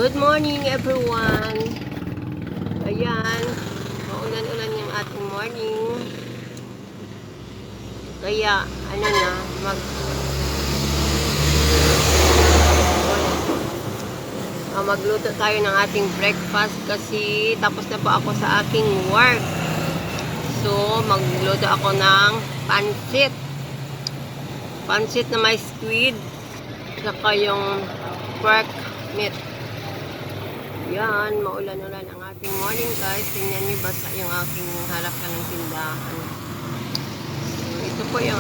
Good morning everyone. Ayan, maulan-ulan yung ating morning. Kaya ano na, magluto tayo ng ating breakfast kasi tapos na po ako sa aking work. So, magluto ako ng pansit. Pansit na may squid saka yung pork meat. Yan, maulan-ulan ang ating morning guys. Tingnan niyo basa yung aking harapan ng tindahan. So, ito po yung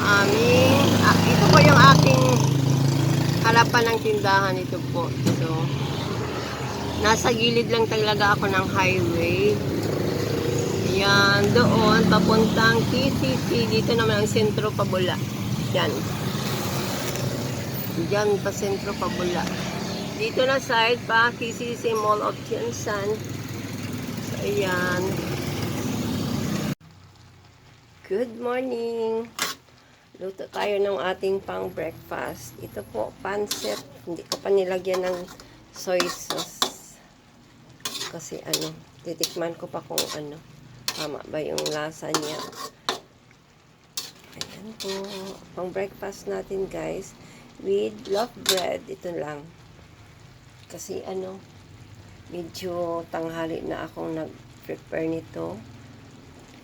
aking harapan ng tindahan. Ito po. So, nasa gilid lang talaga ako ng highway. Yan, doon, papuntang TCC. Dito naman ang sentro Pabula. Yan. Diyan pa sentro Pabula. Dito na side pa, KCC Mall of Tiansan. So, ayan. Good morning. Luto tayo ng ating pang breakfast. Ito po, pansit. Hindi ko pa nilagyan ng soy sauce. Kasi titikman ko pa kung tama ba yung lasa niya. Ayan po. Pang breakfast natin guys. With loaf bread. Ito lang. Kasi medyo tanghali na akong nag-prepare nito.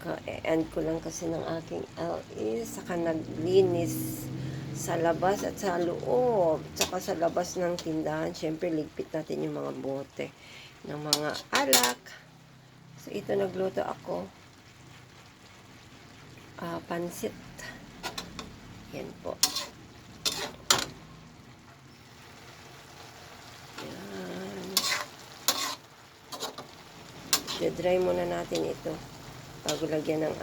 Ka-end ko lang kasi ng aking LE. Saka naglinis sa labas at sa loob. Saka sa labas ng tindahan. Siyempre, ligpit natin yung mga bote ng mga alak. So, ito nagluto ako. Pansit. Yan po. I-dry muna natin ito bago lagyan ng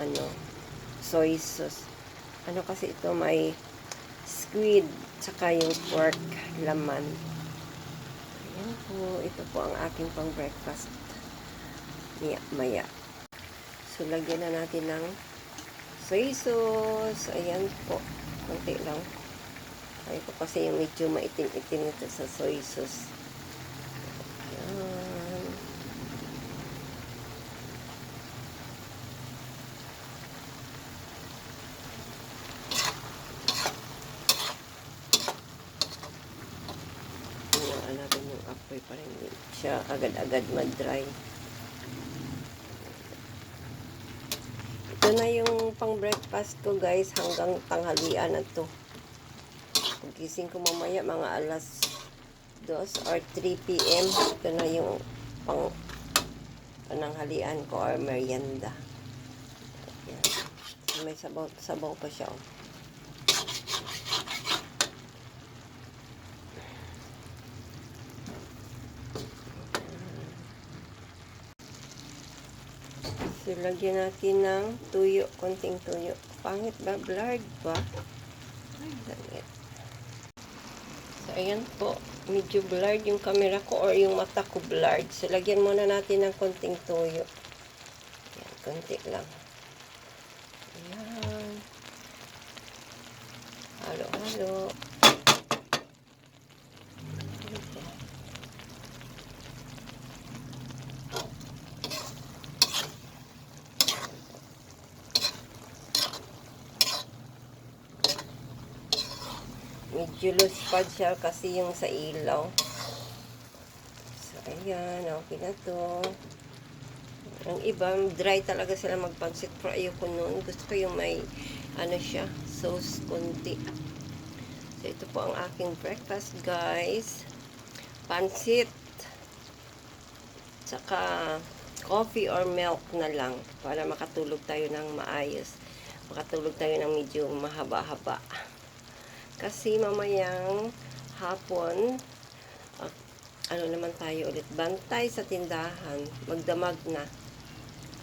soy sauce. Kasi ito may squid tsaka yung pork laman. Ayan po, ito po ang aking pang breakfast maya. So lagyan na natin ng soy sauce. Ayan po, konti lang. Ay po kasi yung medyo maitim-itim ito sa soy sauce. Natin yung apoy para hindi siya agad-agad mag-dry. Ito na yung pang breakfast ko guys hanggang tanghalian na to. Pagising ko mamaya mga alas 2 or 3 PM. Ito na yung pang pananghalian ko or merienda. Ayan. May sabaw pa siya. So, lagyan natin ng tuyo, konting tuyo. Pangit ba? Blurred ba? So, ayan po. Medyo blurred yung camera ko or yung mata ko blurred. So, lagyan muna natin ng konting tuyo. Ayan, konti lang. Ayan. Halo-halo. Medyo loose pa siya kasi yung sa ilaw. So, ayan. Okay na to. Ang iba, dry talaga sila magpansit. Pero ayoko nun. Gusto ko yung may, siya, sauce konti. So, ito po ang aking breakfast, guys. Pansit. Tsaka, coffee or milk na lang. Para makatulog tayo ng maayos. Makatulog tayo ng medyo mahaba-haba. Kasi mamayang hapon, naman tayo ulit. Bantay sa tindahan. Magdamag na.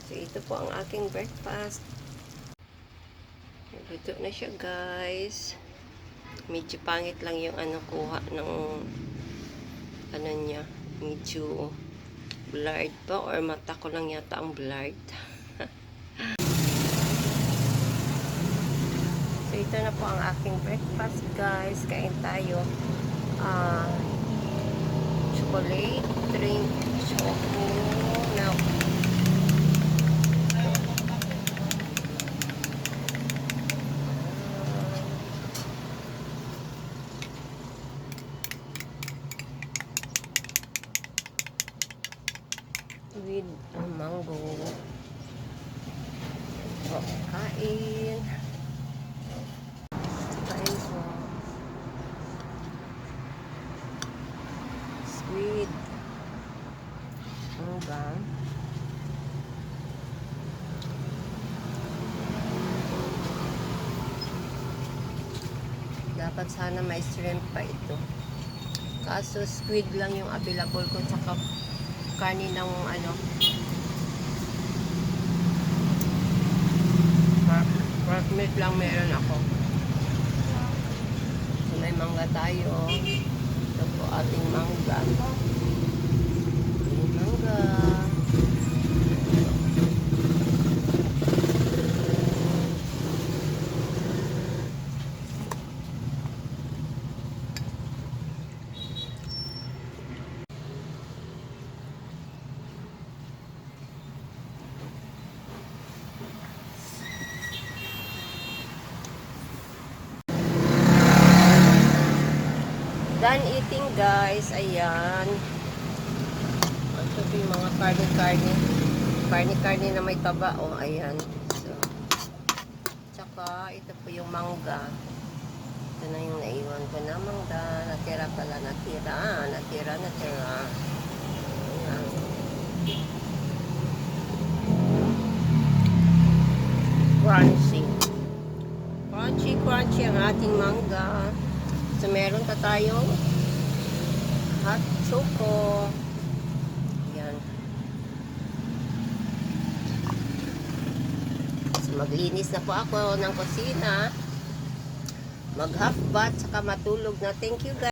So, ito po ang aking breakfast. Luto na siya, guys. Medyo pangit lang yung kuha ng niya. Medyo blurred pa or mata ko lang yata ang blurred. So, ito na po ang aking breakfast, guys. Kain tayo. Chocolate. drink. Choco milk. With mango. O, kain. Kain po. Squid. Ano ba? Dapat sana may shrimp pa ito. Kaso squid lang yung available ko, tsaka kanin ng ano, pork meat lang meron ako. So may mangga tayo. Ito po ating mangga. Yung mangga. Done eating guys. Ayan. Ito po yung mga karne-karne. Karne-karne na may taba. O, ayan. So, tsaka ito po yung mangga. Ito na yung naiwan ko na mangga. Natira pala. Natira. Ayan. Crunchy. Crunchy ang ating mangga. So, meron pa tayong hot choco. Yan. So, maglinis na po ako ng kusina. Mag half bath, saka matulog na. Thank you guys.